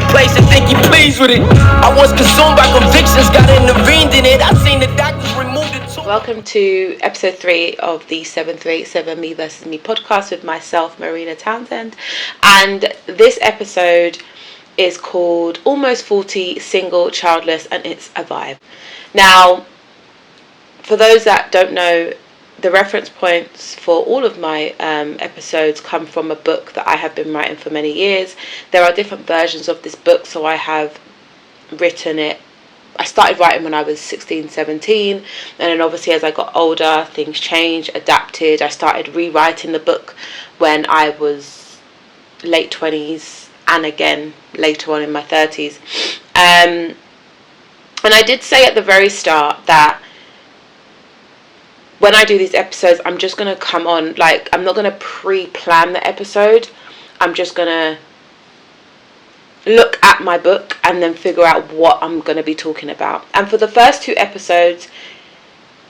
place and think he pleased with it. I was consumed by convictions, got intervened in it. I seen the doctors remove it too. Welcome to episode 3 of the 7387 Me vs. Me podcast with myself, Marina Townsend. And this episode is called Almost 40, Single, Childless, and It's a Vibe. Now, for those that don't know, the reference points for all of my episodes come from a book that I have been writing for many years. There are different versions of this book, so I have written it. I started writing when I was 16, 17, and then obviously as I got older, things changed, adapted. I started rewriting the book when I was late 20s and again later on in my 30s. And I did say at the very start that when I do these episodes, I'm just going to come on, like, I'm not going to pre-plan the episode. I'm just going to look at my book and then figure out what I'm going to be talking about. And for the first 2 episodes,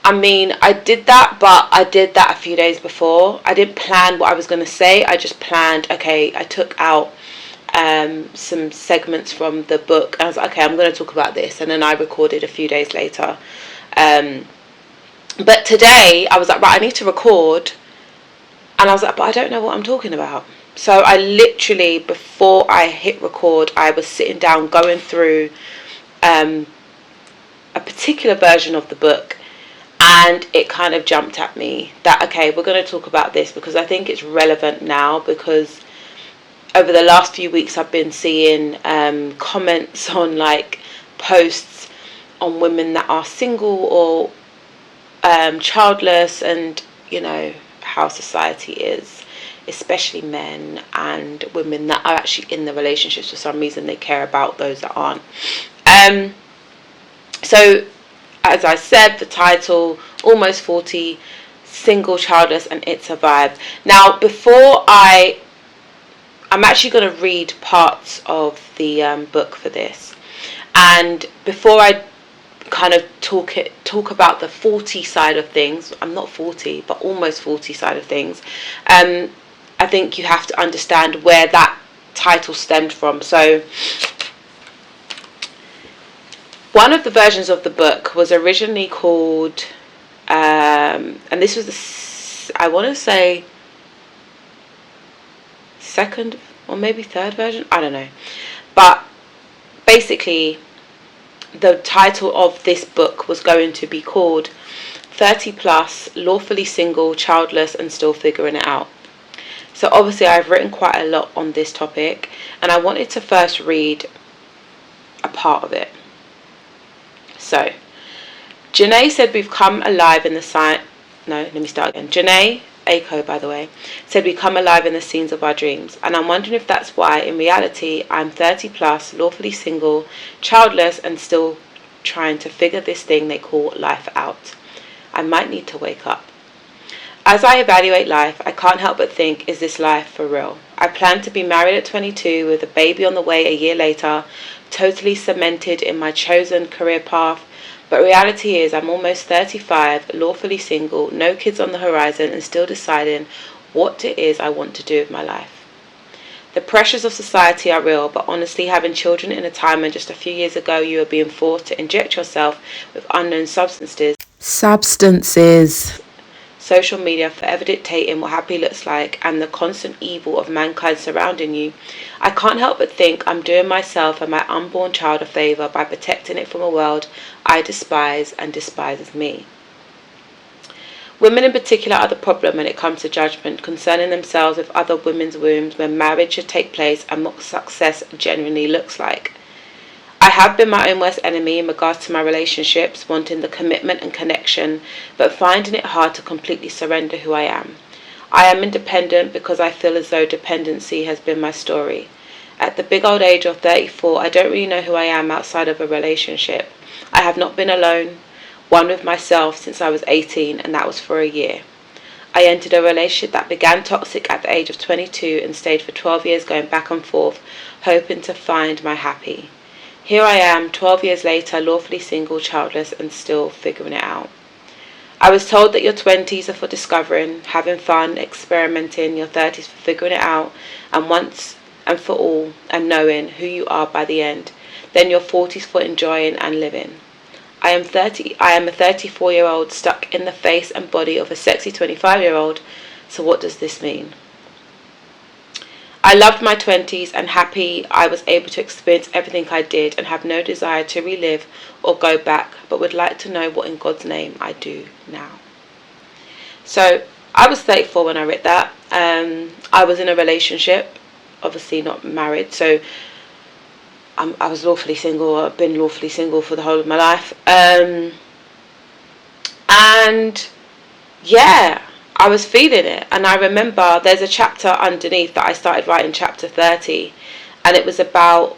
I mean, I did that, but I did that a few days before. I didn't plan what I was going to say. I just planned, okay, I took out some segments from the book. And I was like, okay, I'm going to talk about this. And then I recorded a few days later. But today, I was like, right, I need to record. And I was like, but I don't know what I'm talking about. So I literally, before I hit record, I was sitting down going through a particular version of the book. And it kind of jumped at me that, okay, we're going to talk about this because I think it's relevant now. Because over the last few weeks, I've been seeing comments on, like, posts on women that are single or childless, and you know how society is, especially men and women that are actually in the relationships. For some reason they care about those that aren't. So as I said, the title, Almost 40, Single, Childless, and It's a Vibe. Now before I'm actually going to read parts of the book for this, and before I kind of talk about the 40 side of things, I'm not 40 but almost 40 side of things, I think you have to understand where that title stemmed from. So one of the versions of the book was originally called and this was I want to say second or maybe third version, I don't know, but basically the title of this book was going to be called 30 plus, lawfully single, childless, and still figuring it out. So obviously I've written quite a lot on this topic, and I wanted to first read a part of it. So Janae said we've come alive in the sign. No, let me start again. Janae Aiko, by the way, said we come alive in the scenes of our dreams, and I'm wondering if that's why in reality I'm 30 plus, lawfully single, childless, and still trying to figure this thing they call life out. I might need to wake up. As I evaluate life, I can't help but think, is this life for real? I plan to be married at 22 with a baby on the way a year later, totally cemented in my chosen career path. But reality is I'm almost 35, lawfully single, no kids on the horizon, and still deciding what it is I want to do with my life. The pressures of society are real, but honestly, having children in a time when just a few years ago you were being forced to inject yourself with unknown substances, social media forever dictating what happy looks like, and the constant evil of mankind surrounding you, I can't help but think I'm doing myself and my unborn child a favour by protecting it from a world I despise and despises me. Women in particular are the problem when it comes to judgment concerning themselves with other women's wombs when marriage should take place and what success genuinely looks like. I have been my own worst enemy in regards to my relationships, wanting the commitment and connection, but finding it hard to completely surrender who I am. I am independent because I feel as though dependency has been my story. At the big old age of 34, I don't really know who I am outside of a relationship. I have not been alone, one with myself, since I was 18, and that was for a year. I entered a relationship that began toxic at the age of 22 and stayed for 12 years going back and forth, hoping to find my happy. Here I am, 12 years later, lawfully single, childless, and still figuring it out. I was told that your 20s are for discovering, having fun, experimenting, your 30s for figuring it out, and once and for all, and knowing who you are by the end. Then your 40s for enjoying and living. I am a 34-year-old stuck in the face and body of a sexy 25-year-old. So what does this mean? I loved my 20s and happy I was able to experience everything I did and have no desire to relive or go back, but would like to know what in God's name I do now. So I was 34 when I read that. I was in a relationship, obviously not married, so I was lawfully single. I've been lawfully single for the whole of my life. And yeah, I was feeling it. And I remember there's a chapter underneath that I started writing, chapter 30, and it was about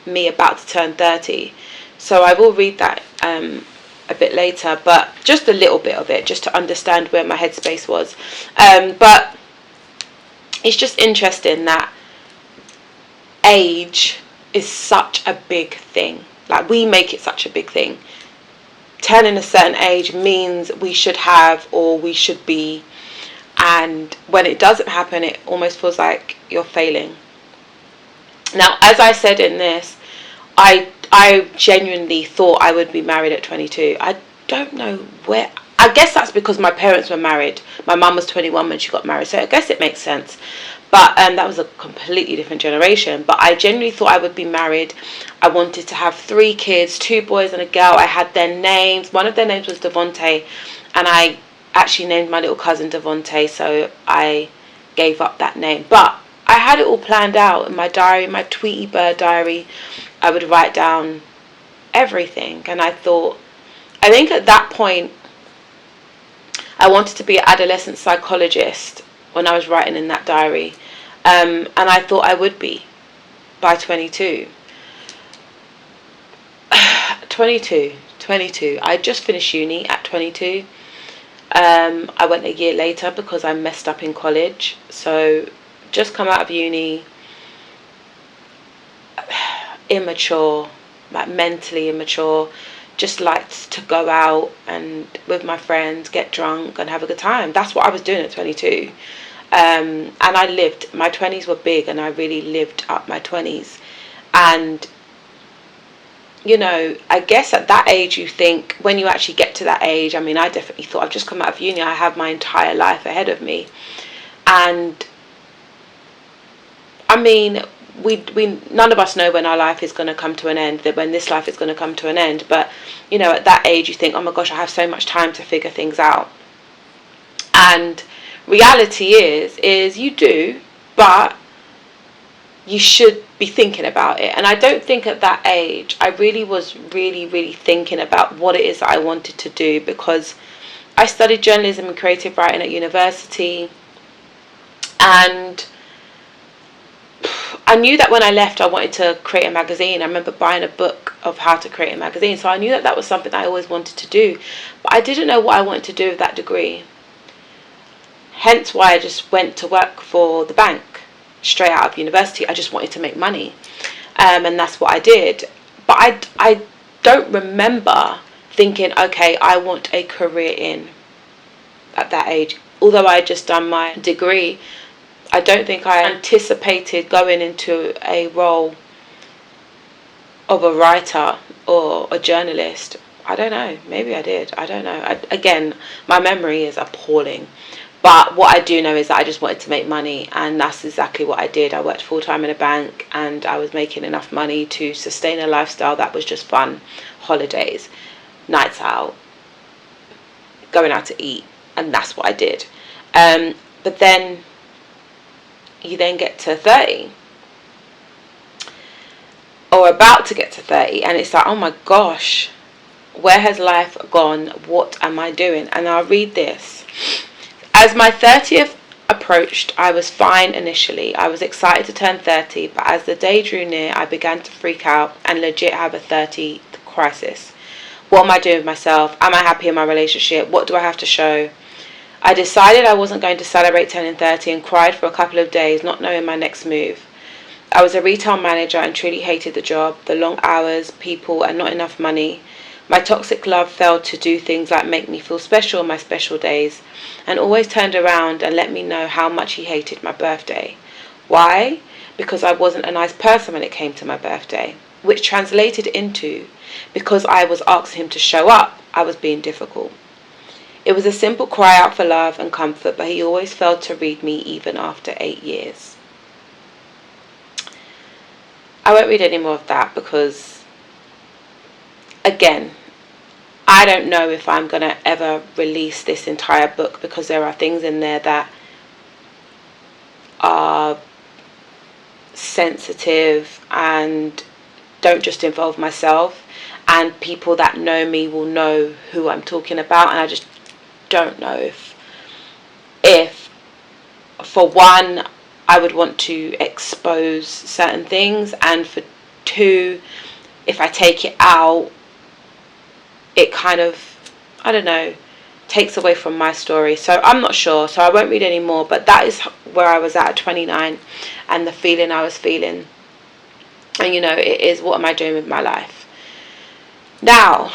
me about to turn 30. So I will read that a bit later, but just a little bit of it, just to understand where my headspace was. But it's just interesting that age is such a big thing. Like, we make it such a big thing. Turning a certain age means we should have, or we should be, and when it doesn't happen, it almost feels like you're failing. Now, as I said in this, I genuinely thought I would be married at 22. I don't know where. I guess that's because my parents were married. My mum was 21 when she got married, so I guess it makes sense. But that was a completely different generation. But I genuinely thought I would be married. I wanted to have 3 kids, 2 boys and a girl. I had their names. One of their names was Devonte, and I actually named my little cousin Devonte, so I gave up that name. But I had it all planned out in my diary, my Tweety Bird diary. I would write down everything, and I think at that point I wanted to be an adolescent psychologist when I was writing in that diary. And I thought I would be by 22. 22. I just finished uni at 22. I went a year later because I messed up in college. So just come out of uni, immature, like mentally immature. Just liked to go out and with my friends, get drunk and have a good time. That's what I was doing at 22. And I lived, my 20s were big, and I really lived up my 20s. And, you know, I guess at that age you think, when you actually get to that age, I mean, I definitely thought, I've just come out of uni, I have my entire life ahead of me. And, I mean, we none of us know when our life is going to come to an end, that when this life is going to come to an end. But, you know, at that age you think, oh my gosh, I have so much time to figure things out. And reality is you do, but you should be thinking about it. And I don't think at that age I really was really thinking about what it is that I wanted to do, because I studied journalism and creative writing at university, and I knew that when I left I wanted to create a magazine. I remember buying a book of how to create a magazine, so I knew that that was something I always wanted to do, but I didn't know what I wanted to do with that degree. Hence why I just went to work for the bank straight out of university. I just wanted to make money, and that's what I did. But I don't remember thinking, okay, I want a career in at that age. Although I had just done my degree, I don't think I anticipated going into a role of a writer or a journalist. I don't know. Maybe I did. I don't know. Again, my memory is appalling. But what I do know is that I just wanted to make money, and that's exactly what I did. I worked full-time in a bank, and I was making enough money to sustain a lifestyle that was just fun. Holidays, nights out, going out to eat, and that's what I did. But then you then get to 30, or about to get to 30, and it's like, oh my gosh, where has life gone? What am I doing? And I'll read this. As my 30th approached, I was fine initially. I was excited to turn 30, but as the day drew near, I began to freak out and legit have a 30th crisis. What am I doing with myself? Am I happy in my relationship? What do I have to show? I decided I wasn't going to celebrate turning 30 and cried for a couple of days, not knowing my next move. I was a retail manager and truly hated the job, the long hours, people, and not enough money. My toxic love failed to do things like make me feel special on my special days, and always turned around and let me know how much he hated my birthday. Why? Because I wasn't a nice person when it came to my birthday, which translated into because I was asking him to show up, I was being difficult. It was a simple cry out for love and comfort, but he always failed to read me even after 8 years. I won't read any more of that because, again, I don't know if I'm going to ever release this entire book, because there are things in there that are sensitive and don't just involve myself, and people that know me will know who I'm talking about, and I just don't know if for one I would want to expose certain things, and for two, if I take it out, it kind of, I don't know, takes away from my story. So I'm not sure, so I won't read any more, but that is where I was at 29 and the feeling I was feeling. And it is, what am I doing with my life? Now,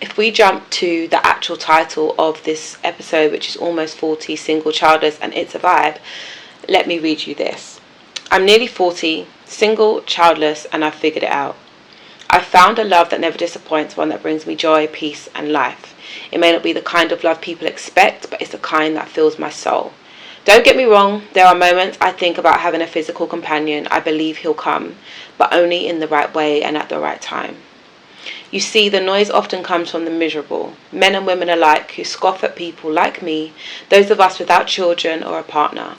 if we jump to the actual title of this episode, which is Almost 40, Single, Childless, and It's a Vibe, let me read you this. I'm nearly 40, single, childless, and I've figured it out. I've found a love that never disappoints, one that brings me joy, peace, and life. It may not be the kind of love people expect, but it's the kind that fills my soul. Don't get me wrong, there are moments I think about having a physical companion. I believe he'll come, but only in the right way and at the right time. You see, the noise often comes from the miserable, men and women alike, who scoff at people like me, those of us without children or a partner.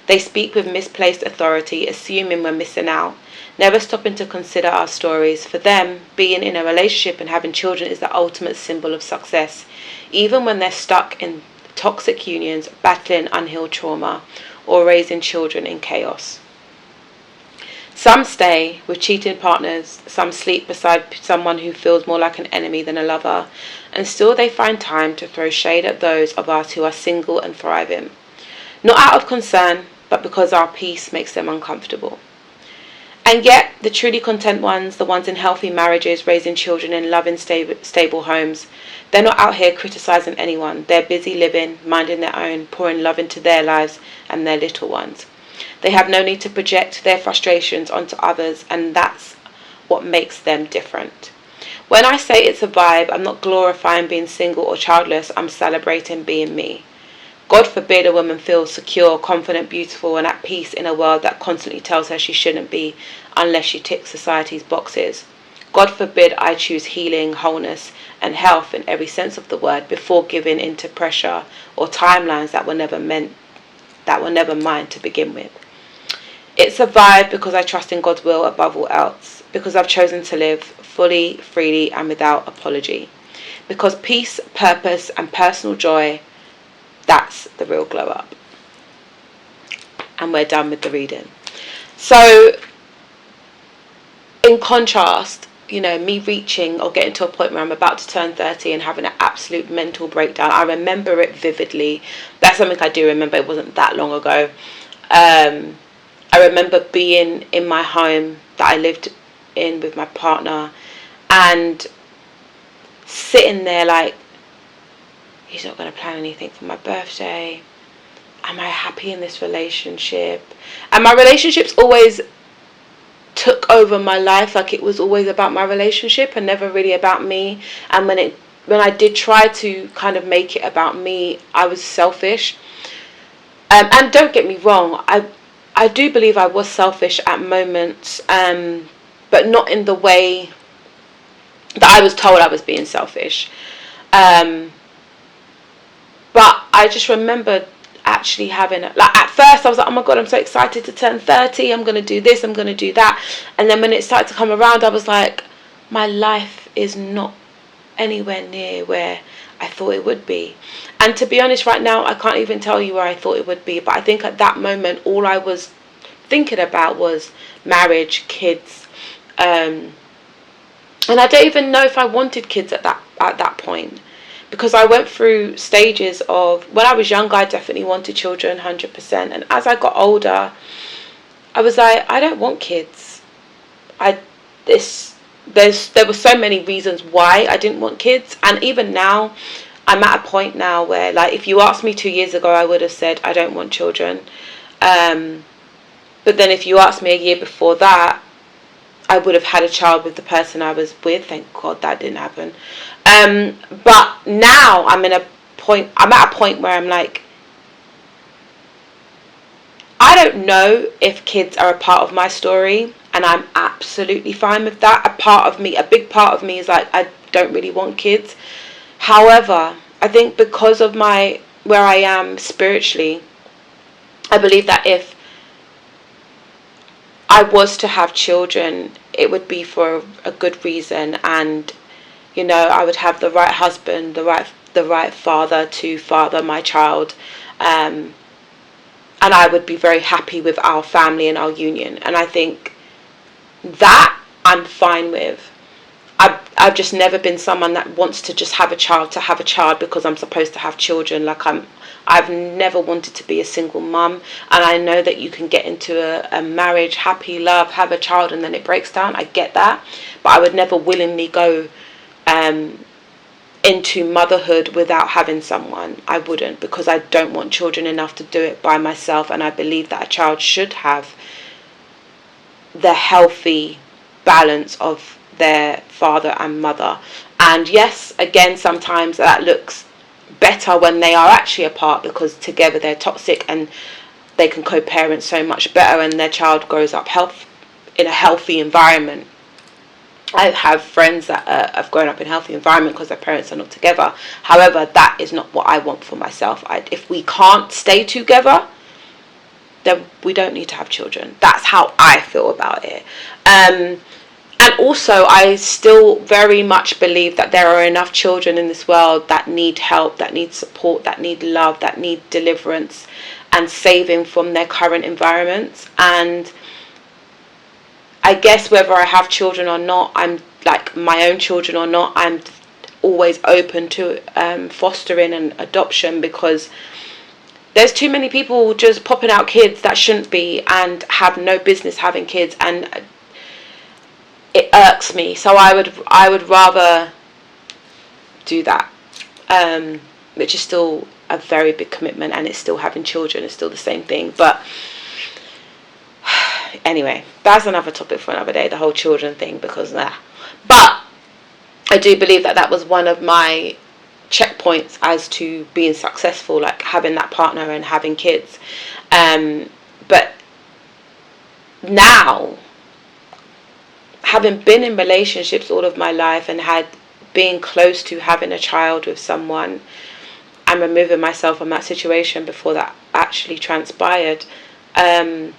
They speak with misplaced authority, assuming we're missing out, never stopping to consider our stories. For them, being in a relationship and having children is the ultimate symbol of success, even when they're stuck in toxic unions, battling unhealed trauma, or raising children in chaos. Some stay with cheating partners, some sleep beside someone who feels more like an enemy than a lover, and still they find time to throw shade at those of us who are single and thriving. Not out of concern, but because our peace makes them uncomfortable. And yet, the truly content ones, the ones in healthy marriages, raising children in loving, stable homes, they're not out here criticizing anyone. They're busy living, minding their own, pouring love into their lives and their little ones. They have no need to project their frustrations onto others, and that's what makes them different. When I say it's a vibe, I'm not glorifying being single or childless, I'm celebrating being me. God forbid a woman feels secure, confident, beautiful, and at peace in a world that constantly tells her she shouldn't be unless she ticks society's boxes. God forbid I choose healing, wholeness, and health in every sense of the word before giving into pressure or timelines that were never mine to begin with. It's a vibe because I trust in God's will above all else, because I've chosen to live fully, freely, and without apology. Because peace, purpose, and personal joy, that's the real glow up. And we're done with the reading. So, in contrast, me reaching or getting to a point where I'm about to turn 30 and having an absolute mental breakdown, I remember it vividly. That's something I do remember. It wasn't that long ago. I remember being in my home that I lived in with my partner and sitting there like, he's not going to plan anything for my birthday. Am I happy in this relationship? And my relationships always took over my life. Like, it was always about my relationship and never really about me. And when I did try to kind of make it about me, I was selfish. And don't get me wrong, I do believe I was selfish at moments, but not in the way that I was told I was being selfish. But I just remember actually having, like, at first I was like, oh my God, I'm so excited to turn 30. I'm going to do this, I'm going to do that. And then when it started to come around, I was like, my life is not anywhere near where I thought it would be. And to be honest, right now, I can't even tell you where I thought it would be. But I think at that moment, all I was thinking about was marriage, kids. And I don't even know if I wanted kids at that point. Because I went through stages of, when I was younger, I definitely wanted children, 100%. And as I got older, I was like, I don't want kids. there were so many reasons why I didn't want kids. And even now, I'm at a point now where, like, if you asked me 2 years ago, I would have said I don't want children. But then if you asked me a year before that, I would have had a child with the person I was with. Thank God that didn't happen. But now I'm at a point where I'm like, I don't know if kids are a part of my story, and I'm absolutely fine with that. A big part of me is like, I don't really want kids. However, I think because of where I am spiritually, I believe that if I was to have children, it would be for a good reason, and I would have the right husband, the right father to father my child, and I would be very happy with our family and our union. And I think that I'm fine with. I've just never been someone that wants to just have a child because I'm supposed to have children. Like, I've never wanted to be a single mum, and I know that you can get into a marriage, happy, love, have a child, and then it breaks down. I get that, but I would never willingly go into motherhood without having someone. I wouldn't, because I don't want children enough to do it by myself, and I believe that a child should have the healthy balance of their father and mother. And yes, again, sometimes that looks better when they are actually apart, because together they're toxic and they can co-parent so much better, and their child grows up in a healthy environment. I have friends that have grown up in a healthy environment because their parents are not together. However, that is not what I want for myself. If we can't stay together, then we don't need to have children. That's how I feel about it. And also, I still very much believe that there are enough children in this world that need help, that need support, that need love, that need deliverance and saving from their current environments. And I guess whether I have children or not, I'm like my own children or not, I'm always open to fostering and adoption, because there's too many people just popping out kids that shouldn't be and have no business having kids, and it irks me. So I would rather do that, which is still a very big commitment, and it's still having children. It's still the same thing. But anyway, that's another topic for another day, the whole children thing, because but I do believe that was one of my checkpoints as to being successful, like having that partner and having kids. But now, having been in relationships all of my life and being close to having a child with someone, and removing myself from that situation before that actually transpired, I'm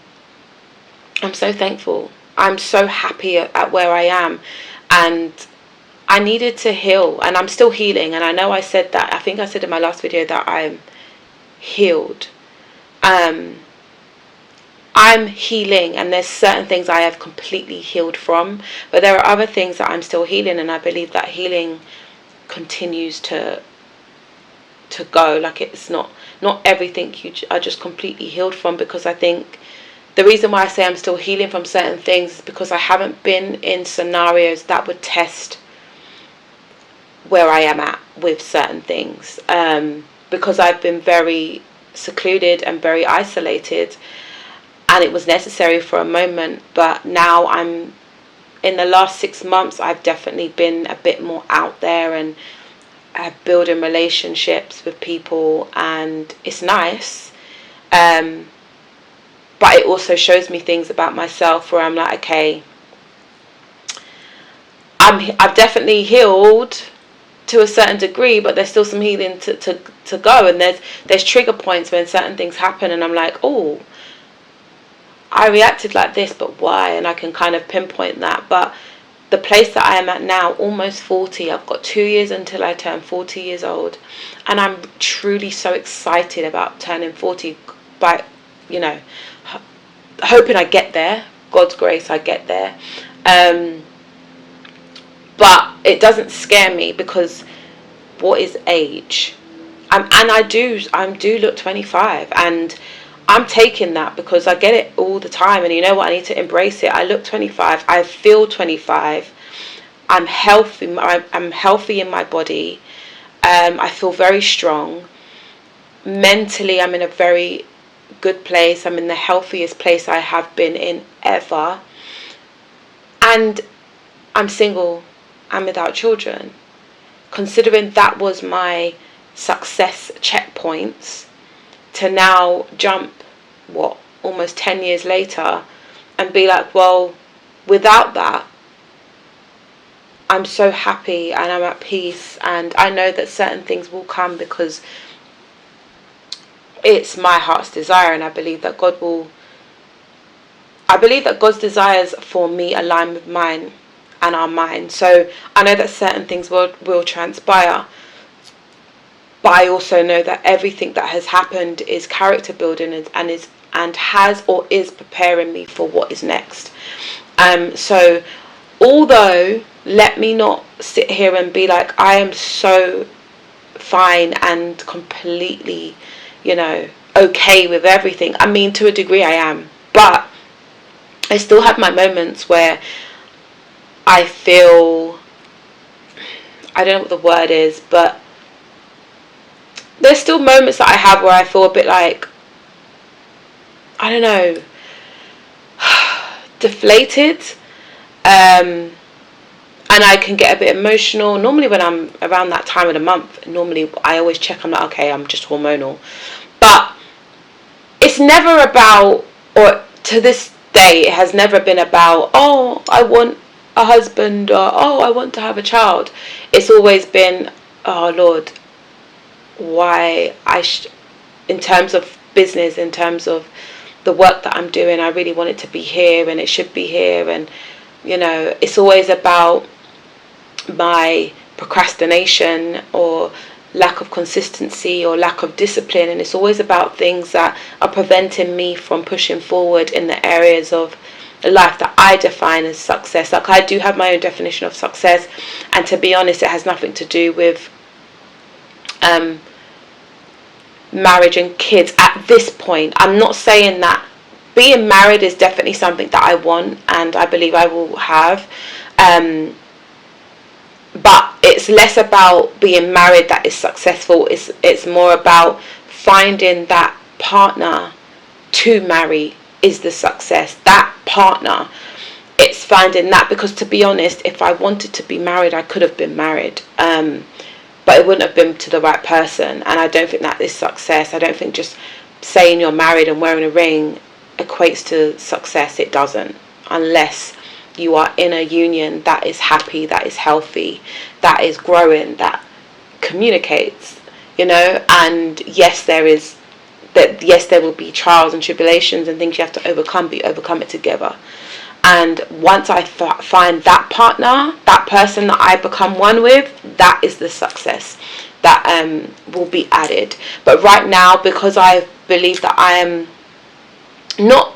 so thankful. I'm so happy at where I am, and I needed to heal, and I'm still healing. And I know I think I said in my last video that I'm healed. I'm healing, and there's certain things I have completely healed from, but there are other things that I'm still healing, and I believe that healing continues to go. Like, it's not everything you are just completely healed from, because I think the reason why I say I'm still healing from certain things is because I haven't been in scenarios that would test where I am at with certain things, because I've been very secluded and very isolated, and it was necessary for a moment. But now in the last 6 months, I've definitely been a bit more out there, and building relationships with people, and it's nice. But it also shows me things about myself where I'm like, okay, I've definitely healed to a certain degree, but there's still some healing to go. And there's trigger points when certain things happen, and I'm like, oh, I reacted like this, but why? And I can kind of pinpoint that. But the place that I am at now, almost 40, I've got 2 years until I turn 40 years old, and I'm truly so excited about turning 40, by, hoping I get there. God's grace, I get there. But it doesn't scare me, because what is age? I do look 25, and I'm taking that because I get it all the time, and you know what? I need to embrace it. I look 25. I feel 25. I'm healthy. I'm healthy in my body. I feel very strong. Mentally, I'm in a very good place. I'm in the healthiest place I have been in ever. And I'm single. I'm without children. Considering that was my success checkpoints, to now jump, almost 10 years later, and be like, well, without that, I'm so happy and I'm at peace, and I know that certain things will come because it's my heart's desire, and I believe that God's desires for me align with mine and our mind. So I know that certain things will transpire, but I also know that everything that has happened is character building and has or is preparing me for what is next. So although, let me not sit here and be like, I am so fine and completely, okay with everything. I mean, to a degree I am, but I still have my moments where I feel, I don't know what the word is, but there's still moments that I have where I feel a bit like, I don't know, deflated. And I can get a bit emotional. Normally when I'm around that time of the month, normally I always check, I'm like, okay, I'm just hormonal. But it's never about, or to this day, it has never been about, oh, I want a husband, or oh, I want to have a child. It's always been, oh Lord, why in terms of business, in terms of the work that I'm doing, I really want it to be here, and it should be here. And it's always about my procrastination or lack of consistency or lack of discipline, and it's always about things that are preventing me from pushing forward in the areas of life that I define as success. Like, I do have my own definition of success, and to be honest, it has nothing to do with marriage and kids at this point. I'm not saying that being married is definitely something that I want and I believe I will have, but it's less about being married that is successful. It's more about finding that partner to marry is the success. That partner, it's finding that, because to be honest, if I wanted to be married, I could have been married, but it wouldn't have been to the right person. And I don't think that is success. I don't think just saying you're married and wearing a ring equates to success. It doesn't, unless you are in a union that is happy, that is healthy, that is growing, that communicates, and yes, there will be trials and tribulations and things you have to overcome, but you overcome it together. And once I find that partner, that person that I become one with, that is the success that will be added. But right now, because I believe that I am not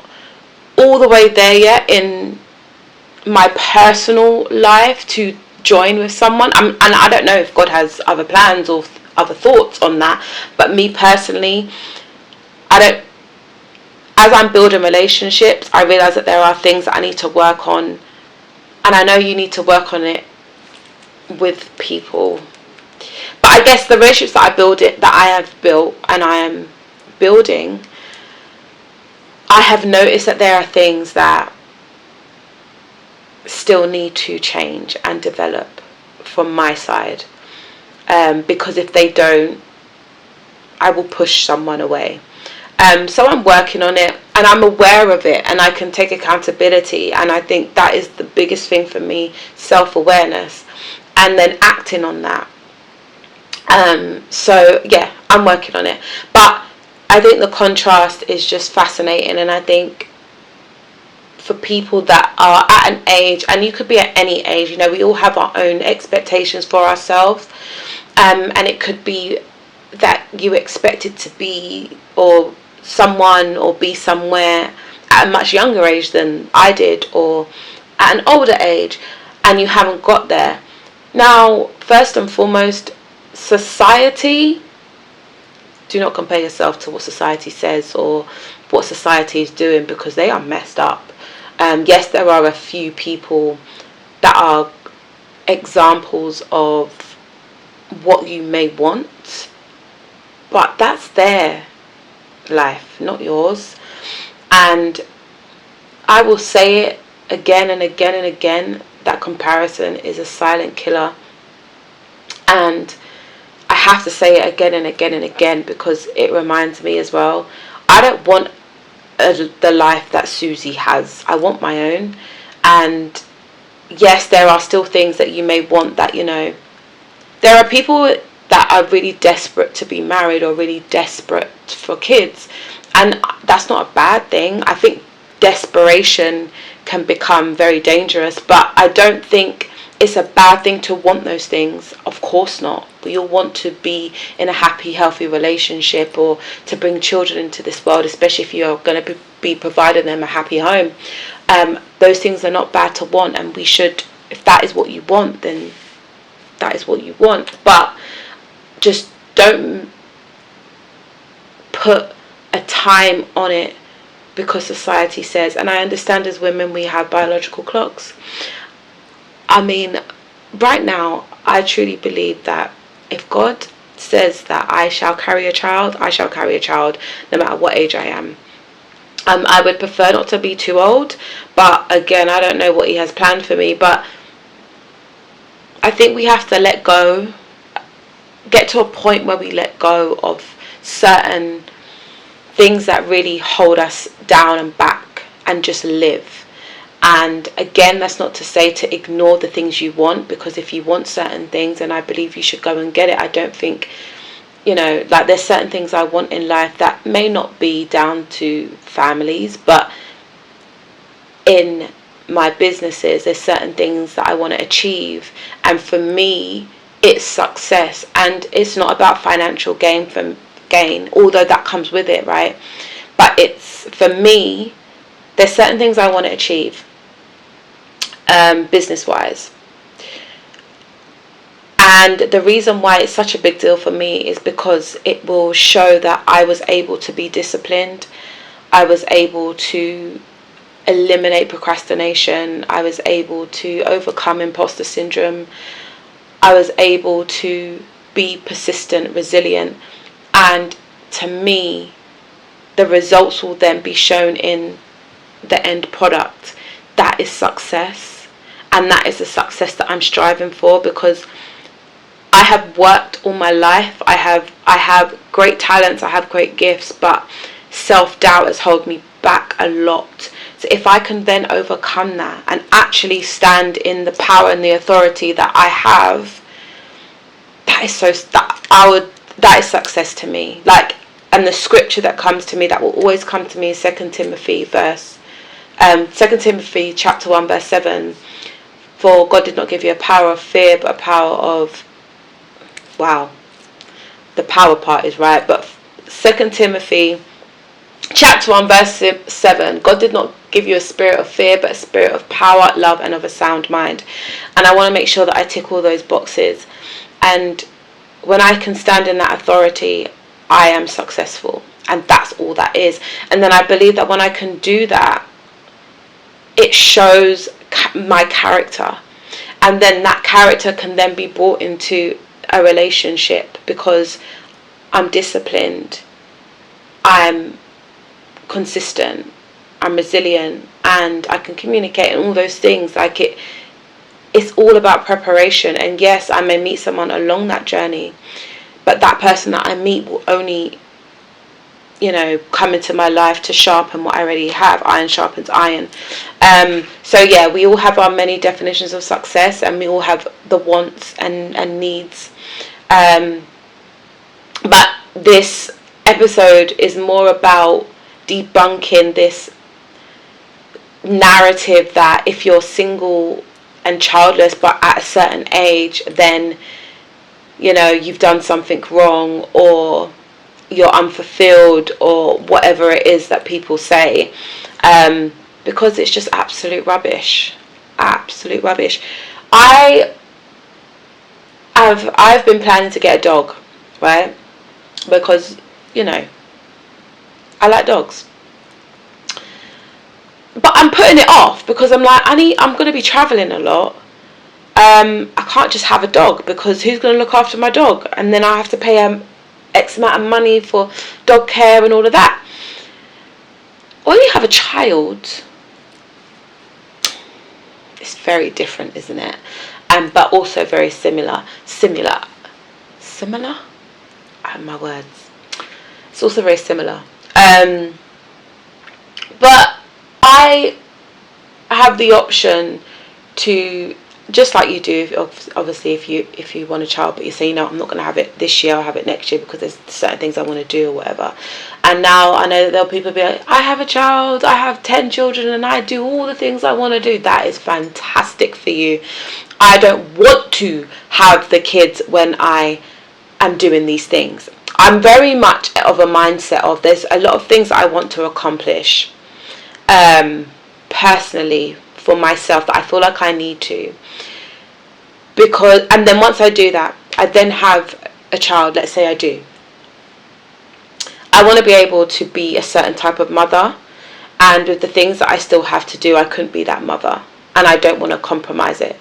all the way there yet in my personal life to join with someone, and I don't know if God has other plans or other thoughts on that, but me personally, as I'm building relationships, I realise that there are things that I need to work on, and I know you need to work on it with people. But I guess the relationships that I have built and I am building, I have noticed that there are things that still need to change and develop from my side, because if they don't, I will push someone away. So I'm working on it, and I'm aware of it, and I can take accountability, and I think that is the biggest thing for me, self-awareness, and then acting on that. So yeah, I'm working on it, but I think the contrast is just fascinating, and I think for people that are at an age, and you could be at any age, we all have our own expectations for ourselves, and it could be that you expected to be or someone or be somewhere at a much younger age than I did, or at an older age, and you haven't got there. Now, first and foremost, society, do not compare yourself to what society says or what society is doing, because they are messed up. Yes, there are a few people that are examples of what you may want, but that's their life, not yours. And I will say it again and again and again, that comparison is a silent killer. And I have to say it again and again and again, because it reminds me as well, I don't want the life that Susie has. I want my own. And yes, there are still things that you may want that, there are people that are really desperate to be married or really desperate for kids. And that's not a bad thing. I think desperation can become very dangerous, but I don't think it's a bad thing to want those things. Of course not. We all want to be in a happy, healthy relationship, or to bring children into this world, especially if you're going to be providing them a happy home. Those things are not bad to want, and we should, if that is what you want, then that is what you want. But just don't put a time on it because society says. And I understand as women we have biological clocks. I mean, right now, I truly believe that if God says that I shall carry a child, I shall carry a child no matter what age I am. I would prefer not to be too old, but again, I don't know what He has planned for me. But I think we have to let go, get to a point where we let go of certain things that really hold us down and back, and just live. And again, that's not to say to ignore the things you want, because if you want certain things, and I believe you should go and get it. I don't think, like, there's certain things I want in life that may not be down to families, but in my businesses, there's certain things that I want to achieve. And for me, it's success. And it's not about financial gain, although that comes with it, right? But it's, for me, there's certain things I want to achieve, business-wise. And the reason why it's such a big deal for me is because it will show that I was able to be disciplined. I was able to eliminate procrastination. I was able to overcome imposter syndrome. I was able to be persistent, resilient. And to me, the results will then be shown in the end product. That is success. And that is the success that I'm striving for, because I have worked all my life. I have great talents. I have great gifts, but self-doubt has held me back a lot. So if I can then overcome that and actually stand in the power and the authority that I have, that is success to me. Like, and the scripture that comes to me, that will always come to me, is 2 Timothy chapter 1 verse 7. For God did not give you a power of fear, but a power of, wow, the power part is right, but 2 Timothy chapter 1 verse 7, God did not give you a spirit of fear, but a spirit of power, love, and of a sound mind. And I want to make sure that I tick all those boxes. And when I can stand in that authority, I am successful. And that's all that is. And then I believe that when I can do that, it shows my character. And then that character can then be brought into a relationship, because I'm disciplined, I'm consistent, I'm resilient, and I can communicate, and all those things. Like, it's all about preparation. And yes, I may meet someone along that journey, but that person that I meet will only, come into my life to sharpen what I already have. Iron sharpens iron. So yeah, we all have our many definitions of success, and we all have the wants and needs. But this episode is more about debunking this narrative that if you're single and childless but at a certain age, then you've done something wrong, or you're unfulfilled, or whatever it is that people say, because it's just absolute rubbish. I've been planning to get a dog, right? Because I like dogs. But I'm putting it off because I'm like, I'm going to be traveling a lot. I can't just have a dog, because who's going to look after my dog? And then I have to pay X amount of money for dog care and all of that. When you have a child, it's very different, isn't it? But also very similar. My words. It's also very similar. But I have the option to, just like you do, obviously if you want a child, but you say, I'm not going to have it this year, I'll have it next year because there's certain things I want to do or whatever. And now I know that there'll people be like, I have a child, I have 10 children, and I do all the things I want to do. That is fantastic for you. I don't want to have the kids when I am doing these things. I'm very much of a mindset of, there's a lot of things that I want to accomplish personally for myself, that I feel like I need to, and then once I do that, I then have a child, let's say I do, I want to be able to be a certain type of mother, and with the things that I still have to do, I couldn't be that mother, and I don't want to compromise it.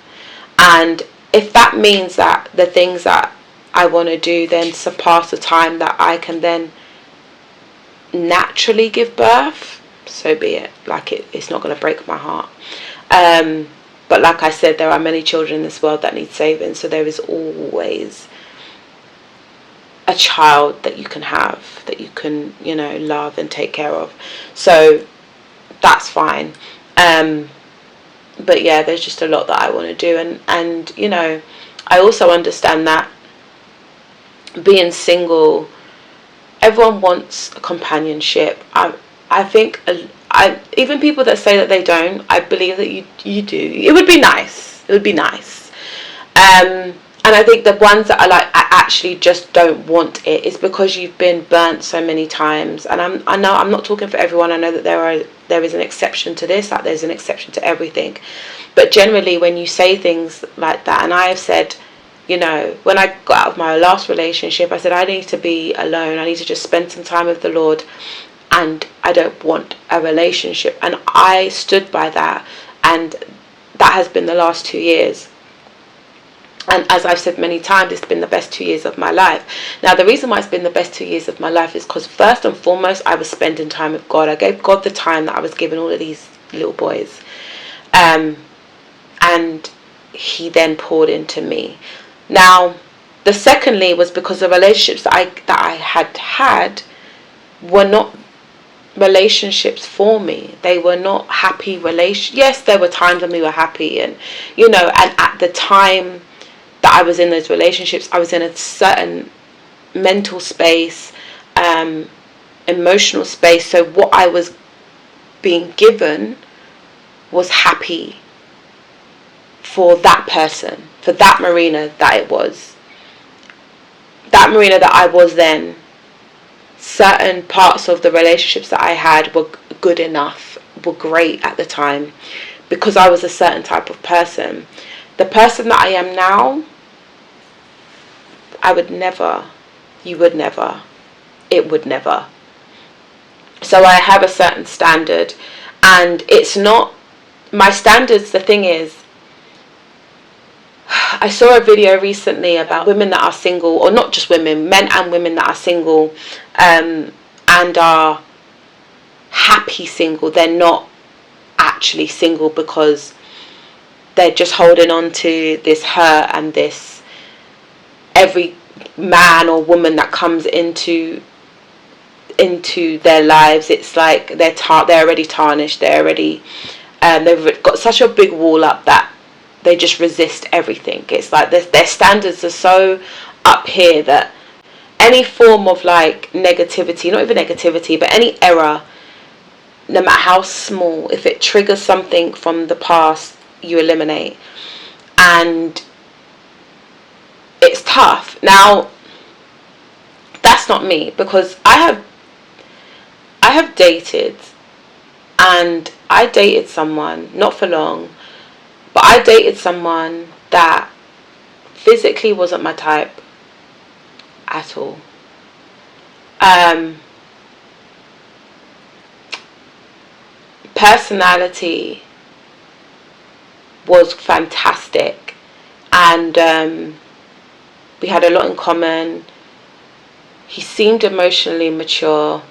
And if that means that the things that I want to do then surpass the time that I can then naturally give birth, so be it. Like, it's not going to break my heart. But like I said, there are many children in this world that need saving, so there is always a child that you can have, that you can, love and take care of. So that's fine. But yeah, there's just a lot that I want to do, and I also understand that being single, everyone wants a companionship. I think even people that say that they don't, I believe that you do. It would be nice. And I think the ones that are like, I actually just don't want it, is because you've been burnt so many times. And I know I'm not talking for everyone. I know that there is an exception to this, like there's an exception to everything. But generally, when you say things like that, and I have said, when I got out of my last relationship, I said, I need to be alone. I need to just spend some time with the Lord, and I don't want a relationship. And I stood by that, and that has been the last 2 years. And as I've said many times, it's been the best 2 years of my life. Now, the reason why it's been the best 2 years of my life is because, first and foremost, I was spending time with God. I gave God the time that I was giving all of these little boys. And he then poured into me. Now, the secondly was because the relationships that I had were not relationships for me. They were not happy relationships. Yes, there were times when we were happy, and and at the time that I was in those relationships, I was in a certain mental space, emotional space. So what I was being given was happy for that person, for that Marina that it was. That Marina that I was then. Certain parts of the relationships that I had were good enough, were great at the time, because I was a certain type of person. The person that I am now, I would never, you would never, it would never. So I have a certain standard, and it's not, my standards, the thing is, I saw a video recently about women that are single, or not just women, men and women that are single, and are happy single. They're not actually single because they're just holding on to this hurt and this, every man or woman that comes into their lives, it's like they're already tarnished, they've got such a big wall up that they just resist everything. It's like their standards are so up here that any form of like negativity, not even negativity, but any error, no matter how small, if it triggers something from the past, you eliminate. And it's tough. Now, that's not me, because I have dated, and I dated someone, not for long, but I dated someone that physically wasn't my type at all. Personality was fantastic. and we had a lot in common. He seemed emotionally mature,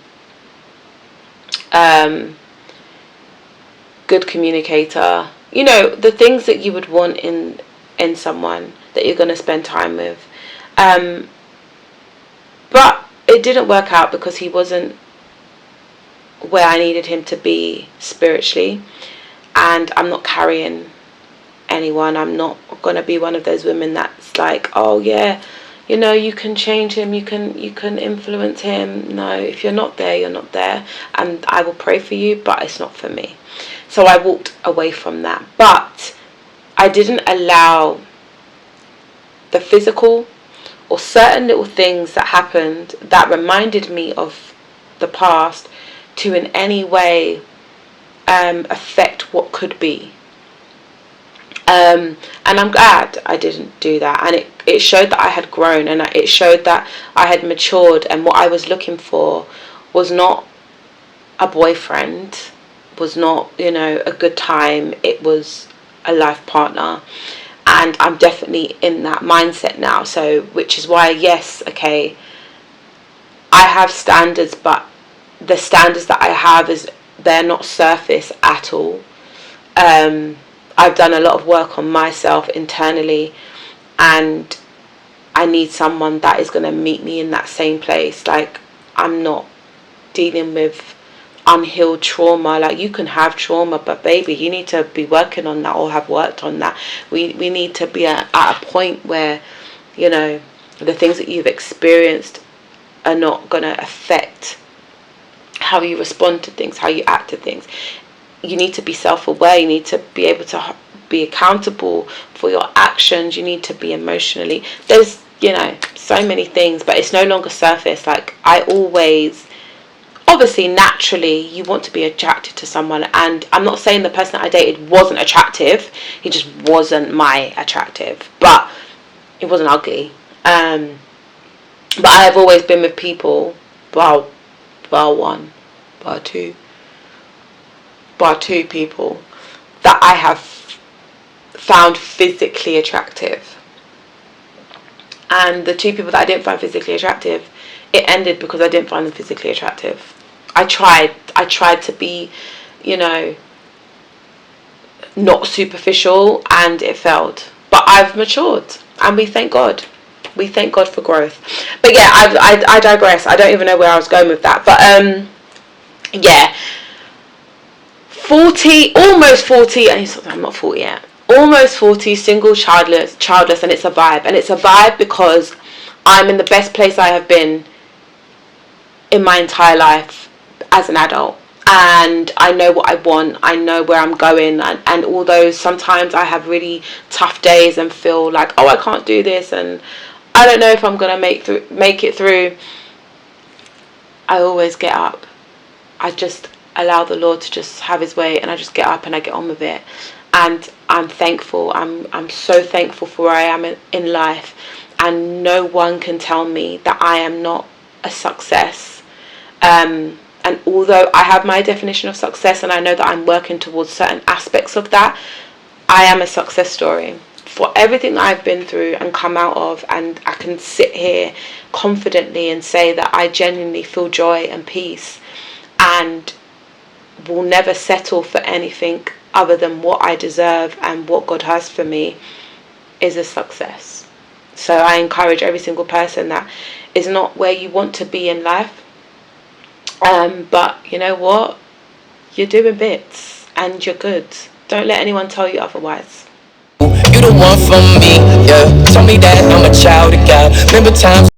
good communicator. You know, the things that you would want in someone that you're going to spend time with. But it didn't work out because he wasn't where I needed him to be spiritually. And I'm not carrying anyone. I'm not going to be one of those women that's like, oh yeah, you know, you can change him, you can influence him. No, if you're not there, you're not there. And I will pray for you, but it's not for me. So I walked away from that. But I didn't allow the physical or certain little things that happened that reminded me of the past to in any way affect what could be. And I'm glad I didn't do that. And it showed that I had grown, and it showed that I had matured, and what I was looking for was not a boyfriend, was not, you know, a good time. It was a life partner. And I'm definitely in that mindset now. So, which is why, yes, okay, I have standards, but the standards that I have they're not surface at all. I've done a lot of work on myself internally, and I need someone that is going to meet me in that same place. Like, I'm not dealing with unhealed trauma. Like, you can have trauma, but baby, you need to be working on that or have worked on that. We need to be at a point where, you know, the things that you've experienced are not going to affect how you respond to things, how you act to things. You need to be self-aware. You need to be able to be accountable for your actions. You need to be emotionally, there's, you know, so many things, but it's no longer surface. Like, I always, obviously, naturally, you want to be attracted to someone, and I'm not saying the person that I dated wasn't attractive. He just wasn't my attractive, but he wasn't ugly. But I have always been with people, bar two people that I have found physically attractive. And the two people that I didn't find physically attractive, it ended because I didn't find them physically attractive. I tried to be, you know, not superficial, and it failed. But I've matured, and we thank God. We thank God for growth. But yeah, I digress. I don't even know where I was going with that. But yeah, 40, almost 40, and I'm not 40 yet. Almost 40, single, childless, and it's a vibe. And it's a vibe because I'm in the best place I have been in my entire life as an adult. And I know what I want. I know where I'm going. And although sometimes I have really tough days and feel like, oh, I can't do this, and I don't know if I'm gonna make it through, I always get up. I just allow the Lord to just have his way, and I just get up and I get on with it. And I'm thankful. I'm so thankful for where I am in life, and no one can tell me that I am not a success. And although I have my definition of success, and I know that I'm working towards certain aspects of that, I am a success story for everything that I've been through and come out of. And I can sit here confidently and say that I genuinely feel joy and peace, and will never settle for anything other than what I deserve, and what God has for me is a success. So I encourage every single person that is not where you want to be in life, but you know what, you're doing bits and you're good. Don't let anyone tell you otherwise. You the one for me, yeah. Told me that I'm a child of God. Remember times